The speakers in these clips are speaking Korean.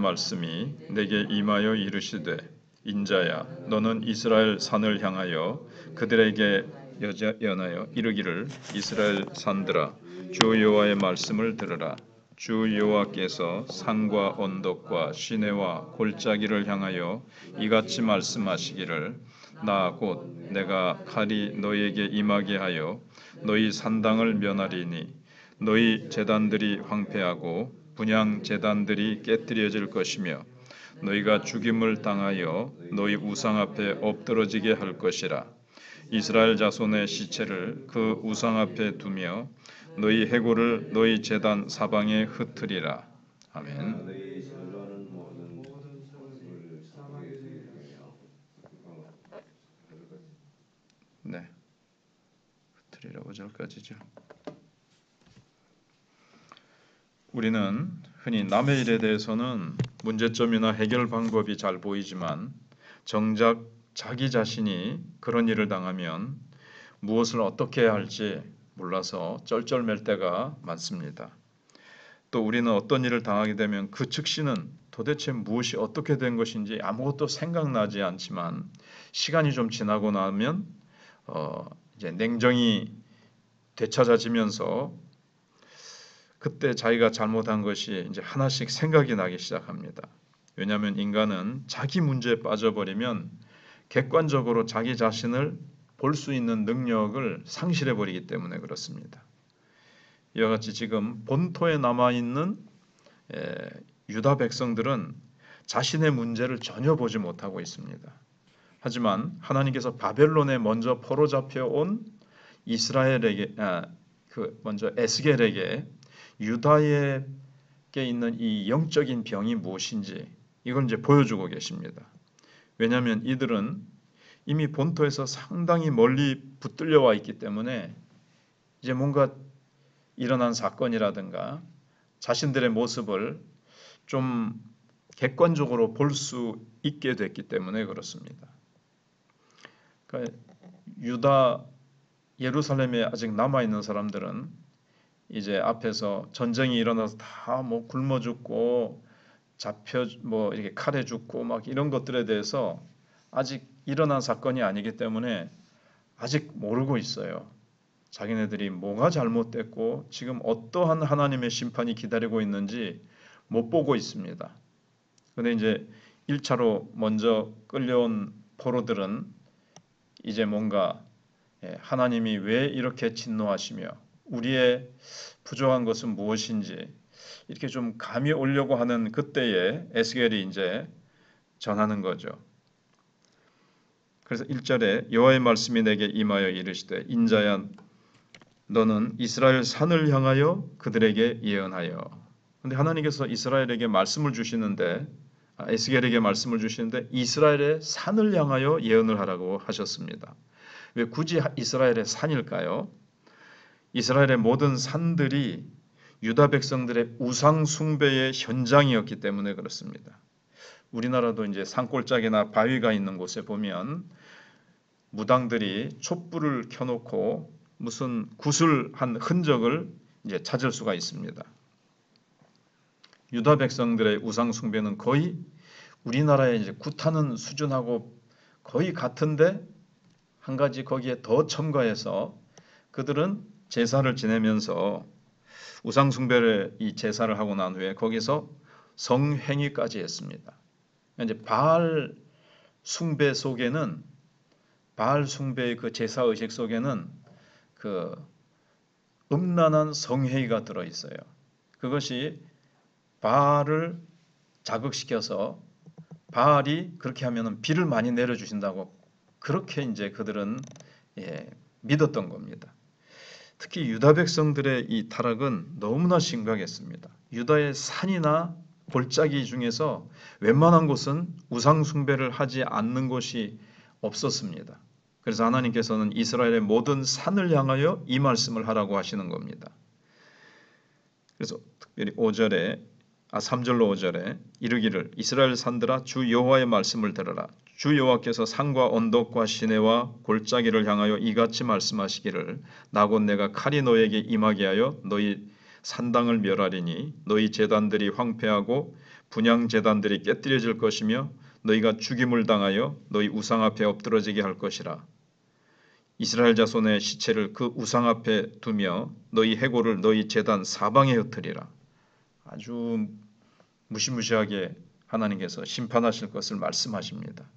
말씀이 내게 임하여 이르시되 인자야 너는 이스라엘 산을 향하여 그들에게 연하여 이르기를 이스라엘 산들아 주 여호와의 말씀을 들으라. 주 여호와께서 산과 언덕과 시내와 골짜기를 향하여 이같이 말씀하시기를 나 곧 내가 칼이 너희에게 임하게 하여 너희 산당을 멸하리니 너희 제단들이 황폐하고 분향 제단들이 깨뜨려질 것이며 너희가 죽임을 당하여 너희 우상 앞에 엎드러지게 할 것이라. 이스라엘 자손의 시체를 그 우상 앞에 두며 너희 해골을 너희 제단 사방에 흩으리라. 아멘. 네, 흩으리라 5절까지죠. 우리는 흔히 남의 일에 대해서는 문제점이나 해결 방법이 잘 보이지만 정작 자기 자신이 그런 일을 당하면 무엇을 어떻게 해야 할지 몰라서 쩔쩔맬 때가 많습니다. 또 우리는 어떤 일을 당하게 되면 그 즉시는 도대체 무엇이 어떻게 된 것인지 아무것도 생각나지 않지만 시간이 좀 지나고 나면 이제 냉정히 되찾아지면서 그때 자기가 잘못한 것이 이제 하나씩 생각이 나기 시작합니다. 왜냐하면 인간은 자기 문제에 빠져버리면 객관적으로 자기 자신을 볼 수 있는 능력을 상실해 버리기 때문에 그렇습니다. 이와 같이 지금 본토에 남아있는 유다 백성들은 자신의 문제를 전혀 보지 못하고 있습니다. 하지만 하나님께서 바벨론에 먼저 포로 잡혀온 이스라엘에게 먼저 에스겔에게 유다에게 있는 이 영적인 병이 무엇인지 이걸 이제 보여주고 계십니다. 왜냐하면 이들은 이미 본토에서 상당히 멀리 붙들려 와 있기 때문에 이제 뭔가 일어난 사건이라든가 자신들의 모습을 좀 객관적으로 볼 수 있게 됐기 때문에 그렇습니다. 그러니까 유다 예루살렘에 아직 남아 있는 사람들은 이제 앞에서 전쟁이 일어나서 다 뭐 굶어 죽고 잡혀 뭐 이렇게 칼에 죽고 막 이런 것들에 대해서 아직 일어난 사건이 아니기 때문에 아직 모르고 있어요. 자기네들이 뭐가 잘못됐고 지금 어떠한 하나님의 심판이 기다리고 있는지 못 보고 있습니다. 그런데 이제 1차로 먼저 끌려온 포로들은 이제 뭔가 하나님이 왜 이렇게 진노하시며 우리의 부족한 것은 무엇인지 이렇게 좀 감이 오려고 하는 그때에 에스겔이 이제 전하는 거죠. 그래서 1절에 여호와의 말씀이 내게 임하여 이르시되 인자야 너는 이스라엘 산을 향하여 그들에게 예언하여. 그런데 하나님께서 이스라엘에게 말씀을 주시는데 에스겔에게 말씀을 주시는데 이스라엘의 산을 향하여 예언을 하라고 하셨습니다. 왜 굳이 이스라엘의 산일까요? 이스라엘의 모든 산들이 유다 백성들의 우상 숭배의 현장이었기 때문에 그렇습니다. 우리나라도 이제 산골짜기나 바위가 있는 곳에 보면 무당들이 촛불을 켜놓고 무슨 구슬한 흔적을 이제 찾을 수가 있습니다. 유다 백성들의 우상 숭배는 거의 우리나라의 이제 굿하는 수준하고 거의 같은데 한 가지 거기에 더 첨가해서 그들은 제사를 지내면서 우상 숭배를 이 제사를 하고 난 후에 거기서 성행위까지 했습니다. 이제 바알 숭배 속에는 바알 숭배의 그 제사 의식 속에는 그 음란한 성행위가 들어 있어요. 그것이 바알을 자극시켜서 바알이 그렇게 하면은 비를 많이 내려 주신다고 그렇게 이제 그들은 믿었던 겁니다. 특히 유다 백성들의 이 타락은 너무나 심각했습니다. 유다의 산이나 골짜기 중에서 웬만한 곳은 우상 숭배를 하지 않는 곳이 없었습니다. 그래서 하나님께서는 이스라엘의 모든 산을 향하여 이 말씀을 하라고 하시는 겁니다. 그래서 특별히 3절로 5절에 이르기를 이스라엘 산들아 주 여호와의 말씀을 들으라. 주 여호와께서 산과 언덕과 시내와 골짜기를 향하여 이같이 말씀하시기를 나 곧 내가 칼이 너에게 임하게 하여 너희 산당을 멸하리니 너희 제단들이 황폐하고 분향 제단들이 깨뜨려질 것이며 너희가 죽임을 당하여 너희 우상 앞에 엎드러지게 할 것이라. 이스라엘 자손의 시체를 그 우상 앞에 두며 너희 해골을 너희 제단 사방에 흩으리라. 아주 무시무시하게 하나님께서 심판하실 것을 말씀하십니다.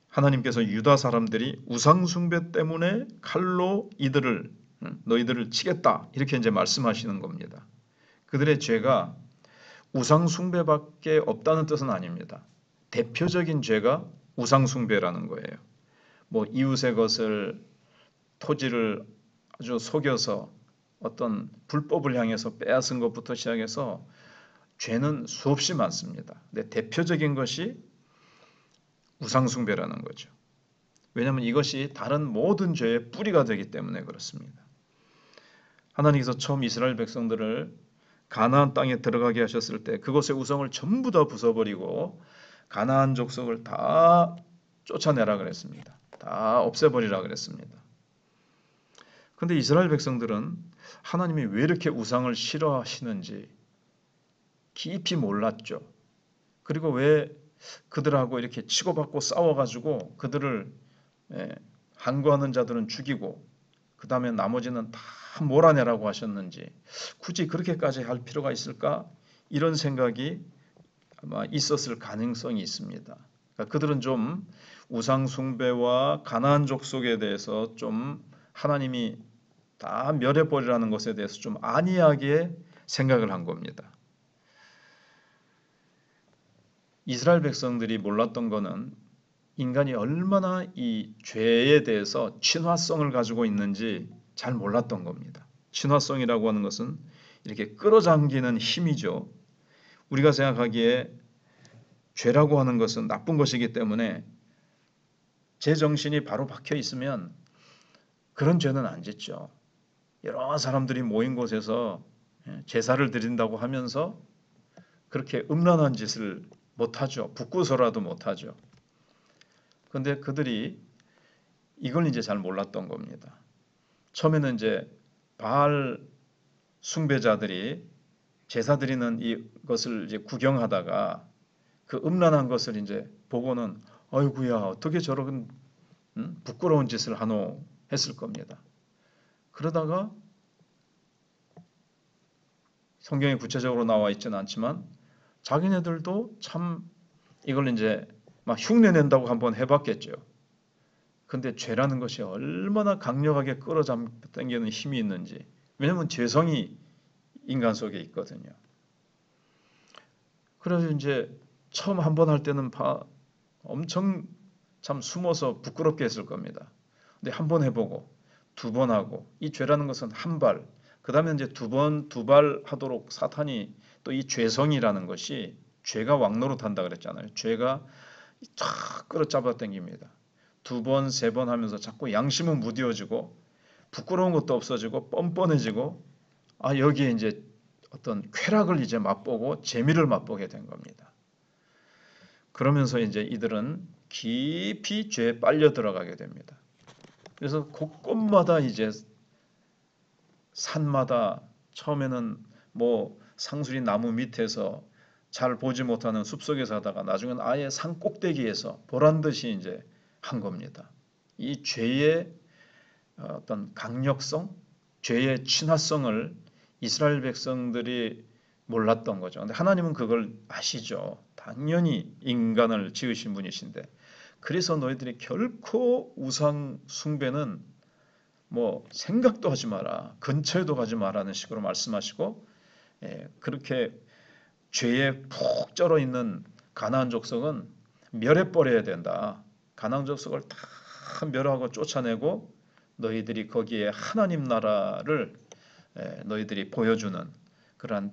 하나님께서 유다 사람들이 우상 숭배 때문에 칼로 너희들을 치겠다 이렇게 이제 말씀하시는 겁니다. 그들의 죄가 우상 숭배밖에 없다는 뜻은 아닙니다. 대표적인 죄가 우상 숭배라는 거예요. 뭐 이웃의 것을 토지를 아주 속여서 어떤 불법을 향해서 빼앗은 것부터 시작해서 죄는 수없이 많습니다. 근데 대표적인 것이 우상 숭배라는 거죠. 왜냐하면 이것이 다른 모든 죄의 뿌리가 되기 때문에 그렇습니다. 하나님께서 처음 이스라엘 백성들을 가나안 땅에 들어가게 하셨을 때 그곳의 우상을 전부 다 부숴버리고 가나안 족속을 다 쫓아내라 그랬습니다. 다 없애버리라 그랬습니다. 그런데 이스라엘 백성들은 하나님이 왜 이렇게 우상을 싫어하시는지 깊이 몰랐죠. 그리고 왜 그들하고 이렇게 치고받고 싸워가지고 그들을 항거하는 자들은 죽이고 그 다음에 나머지는 다 몰아내라고 하셨는지 굳이 그렇게까지 할 필요가 있을까? 이런 생각이 아마 있었을 가능성이 있습니다. 그러니까 그들은 좀 우상 숭배와 가나안 족속에 대해서 좀 하나님이 다 멸해버리라는 것에 대해서 좀 안이하게 생각을 한 겁니다. 이스라엘 백성들이 몰랐던 것은 인간이 얼마나 이 죄에 대해서 친화성을 가지고 있는지 잘 몰랐던 겁니다. 친화성이라고 하는 것은 이렇게 끌어당기는 힘이죠. 우리가 생각하기에 죄라고 하는 것은 나쁜 것이기 때문에 제 정신이 바로 박혀 있으면 그런 죄는 안 짓죠. 여러 사람들이 모인 곳에서 제사를 드린다고 하면서 그렇게 음란한 짓을 못하죠. 부끄서라도 못하죠. 그런데 그들이 이걸 이제 잘 몰랐던 겁니다. 처음에는 이제 바알 숭배자들이 제사 드리는 이것을 이제 구경하다가 그 음란한 것을 이제 보고는 아이고야 어떻게 저런 부끄러운 짓을 하노 했을 겁니다. 그러다가 성경에 구체적으로 나와 있지는 않지만 자기네들도 참 이걸 이제 막 흉내낸다고 한번 해봤겠죠. 근데 죄라는 것이 얼마나 강력하게 끌어당기는 힘이 있는지, 왜냐하면 죄성이 인간 속에 있거든요. 그래서 이제 처음 한 번 할 때는 엄청 참 숨어서 부끄럽게 했을 겁니다. 근데 한 번 해보고 두 번 하고, 이 죄라는 것은 한 발, 그 다음에 이제 두 발 하도록 사탄이 또 이 죄성이라는 것이 죄가 왕노릇한다 그랬잖아요. 죄가 쫙 끌어잡아 당깁니다. 두 번, 세 번 하면서 자꾸 양심은 무뎌지고 부끄러운 것도 없어지고 뻔뻔해지고 여기에 이제 어떤 쾌락을 이제 맛보고 재미를 맛보게 된 겁니다. 그러면서 이제 이들은 깊이 죄에 빨려 들어가게 됩니다. 그래서 곳곳마다 이제 산마다 처음에는 뭐 상수리 나무 밑에서 잘 보지 못하는 숲속에서 하다가 나중에는 아예 산 꼭대기에서 보란 듯이 이제 한 겁니다. 이 죄의 어떤 강력성, 죄의 친화성을 이스라엘 백성들이 몰랐던 거죠. 근데 하나님은 그걸 아시죠. 당연히 인간을 지으신 분이신데, 그래서 너희들이 결코 우상 숭배는 뭐 생각도 하지 마라, 근처에도 가지 마라는 식으로 말씀하시고, 그렇게 죄에 푹 쩔어 있는 가나안 족속은 멸해버려야 된다. 가나안 족속을 다 멸하고 쫓아내고 너희들이 거기에 하나님 나라를 너희들이 보여주는 그러한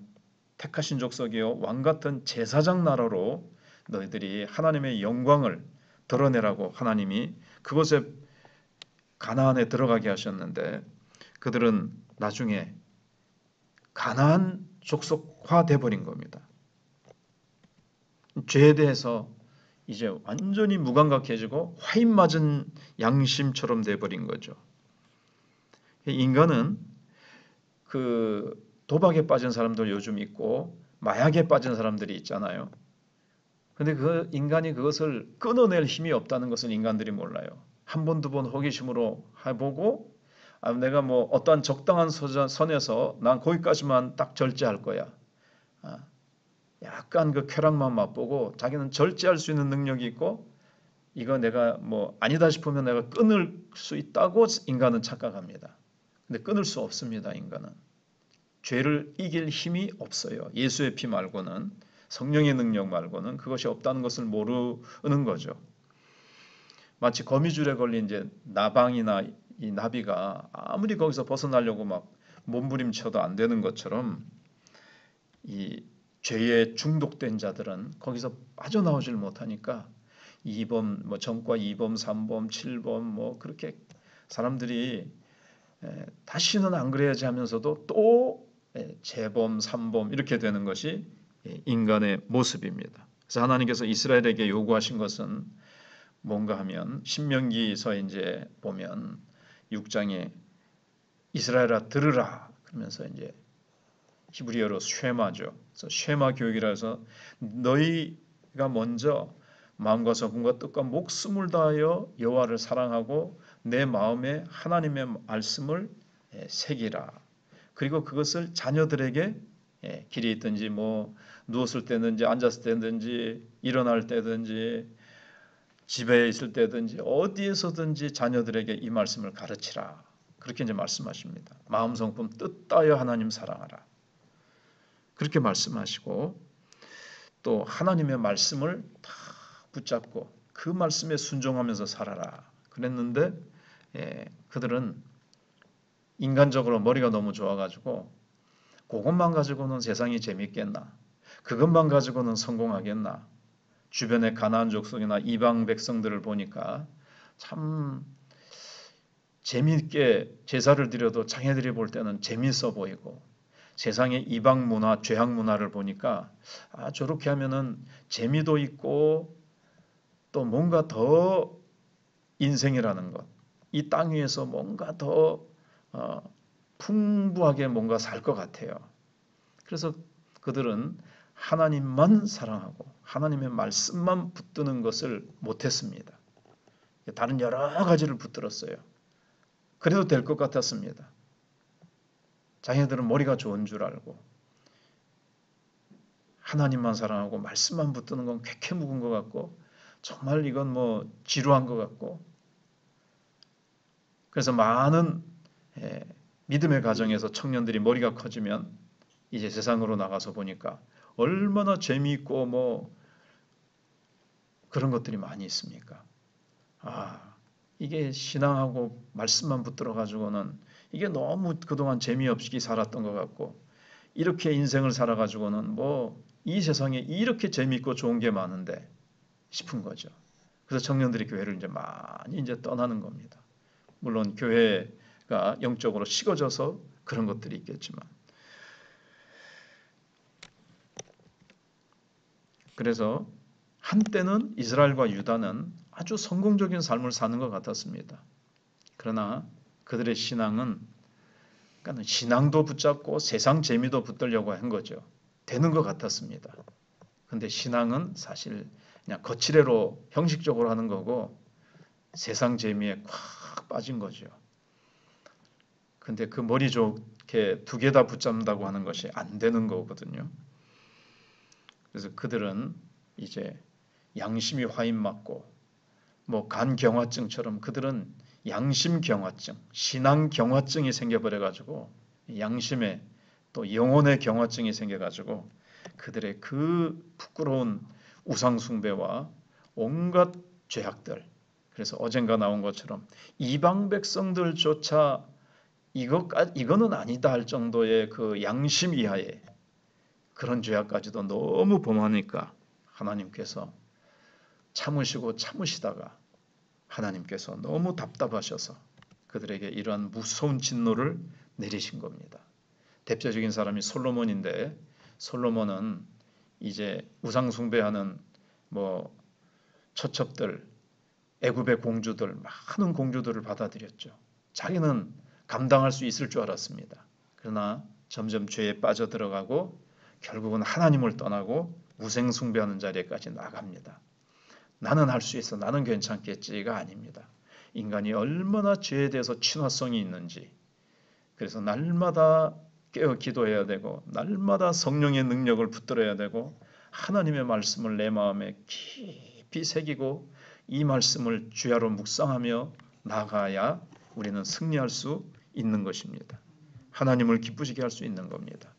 택하신 족속이요 왕 같은 제사장 나라로 너희들이 하나님의 영광을 드러내라고 하나님이 그곳에 가나안에 들어가게 하셨는데, 그들은 나중에 가나안 족속화 돼버린 겁니다. 죄에 대해서 이제 완전히 무감각해지고 화인 맞은 양심처럼 돼버린 거죠. 인간은 그 도박에 빠진 사람들 요즘 있고 마약에 빠진 사람들이 있잖아요. 근데 그 인간이 그것을 끊어낼 힘이 없다는 것을 인간들이 몰라요. 한 번, 두 번 호기심으로 해보고 내가 뭐 어떠한 적당한 선에서 난 거기까지만 딱 절제할 거야. 아, 약간 그 쾌락만 맛보고 자기는 절제할 수 있는 능력이 있고 이거 내가 뭐 아니다 싶으면 내가 끊을 수 있다고 인간은 착각합니다. 근데 끊을 수 없습니다. 인간은. 죄를 이길 힘이 없어요. 예수의 피 말고는 성령의 능력 말고는 그것이 없다는 것을 모르는 거죠. 마치 거미줄에 걸린 이제 나방이나 이 나비가 아무리 거기서 벗어나려고 막 몸부림쳐도 안 되는 것처럼 이 죄에 중독된 자들은 거기서 빠져나오질 못하니까 2범, 뭐 전과 2범, 3범, 7범 뭐 그렇게 사람들이 다시는 안 그래야지 하면서도 또 재범, 3범 이렇게 되는 것이 인간의 모습입니다. 그래서 하나님께서 이스라엘에게 요구하신 것은 뭔가 하면 신명기서 이제 보면 6장에 이스라엘아 들으라 그러면서 이제 히브리어로 쉐마죠. 그래서 쉐마 교육이라 해서 너희가 먼저 마음과 성품과 뜻과 목숨을 다하여 여호와를 사랑하고 내 마음에 하나님의 말씀을 새기라. 그리고 그것을 자녀들에게 길에 있든지 뭐 누웠을 때든지 앉았을 때든지 일어날 때든지 집에 있을 때든지 어디에서든지 자녀들에게 이 말씀을 가르치라. 그렇게 이제 말씀하십니다. 마음 성품 뜻 다하여 하나님 사랑하라. 그렇게 말씀하시고 또 하나님의 말씀을 다 붙잡고 그 말씀에 순종하면서 살아라. 그랬는데 그들은 인간적으로 머리가 너무 좋아가지고 그것만 가지고는 세상이 재밌겠나? 그것만 가지고는 성공하겠나? 주변의 가나안 족속이나 이방 백성들을 보니까 참 재미있게 제사를 드려도 자기들이 볼 때는 재미있어 보이고 세상의 이방 문화, 죄악 문화를 보니까 저렇게 하면은 재미도 있고 또 뭔가 더 인생이라는 것, 이 땅 위에서 뭔가 더 풍부하게 뭔가 살 것 같아요. 그래서 그들은 하나님만 사랑하고 하나님의 말씀만 붙드는 것을 못했습니다. 다른 여러 가지를 붙들었어요. 그래도 될 것 같았습니다. 자기들은 머리가 좋은 줄 알고 하나님만 사랑하고 말씀만 붙드는 건 쾌쾌 묵은 것 같고 정말 이건 뭐 지루한 것 같고 그래서 많은 믿음의 가정에서 청년들이 머리가 커지면 이제 세상으로 나가서 보니까 얼마나 재미있고 뭐 그런 것들이 많이 있습니까? 이게 신앙하고 말씀만 붙들어 가지고는 이게 너무 그동안 재미없이 살았던 것 같고 이렇게 인생을 살아 가지고는 뭐 이 세상에 이렇게 재미있고 좋은 게 많은데 싶은 거죠. 그래서 청년들이 교회를 이제 많이 이제 떠나는 겁니다. 물론 교회가 영적으로 식어져서 그런 것들이 있겠지만 그래서 한때는 이스라엘과 유다는 아주 성공적인 삶을 사는 것 같았습니다. 그러나 그들의 신앙은 그러니까 신앙도 붙잡고 세상 재미도 붙들려고 한 거죠. 되는 것 같았습니다. 근데 신앙은 사실 그냥 거칠애로 형식적으로 하는 거고 세상 재미에 콱 빠진 거죠. 근데 그 머리 좋게 두 개 다 붙잡는다고 하는 것이 안 되는 거거든요. 그래서 그들은 이제 양심이 화인 맞고 뭐 간경화증처럼 그들은 양심경화증, 신앙경화증이 생겨버려 가지고 양심에 또 영혼의 경화증이 생겨 가지고 그들의 그 부끄러운 우상숭배와 온갖 죄악들 그래서 어젠가 나온 것처럼 이방 백성들조차 이거는 아니다 할 정도의 그 양심 이하의 그런 죄악까지도 너무 범하니까 하나님께서 참으시고 참으시다가 하나님께서 너무 답답하셔서 그들에게 이러한 무서운 진노를 내리신 겁니다. 대표적인 사람이 솔로몬인데 솔로몬은 이제 우상 숭배하는 뭐 처첩들, 애굽의 공주들, 많은 공주들을 받아들였죠. 자기는 감당할 수 있을 줄 알았습니다. 그러나 점점 죄에 빠져들어가고 결국은 하나님을 떠나고 우생숭배하는 자리에까지 나갑니다. 나는 할 수 있어, 나는 괜찮겠지가 아닙니다. 인간이 얼마나 죄에 대해서 친화성이 있는지, 그래서 날마다 깨어 기도해야 되고 날마다 성령의 능력을 붙들어야 되고 하나님의 말씀을 내 마음에 깊이 새기고 이 말씀을 주야로 묵상하며 나가야 우리는 승리할 수 있는 것입니다. 하나님을 기쁘시게 할 수 있는 겁니다.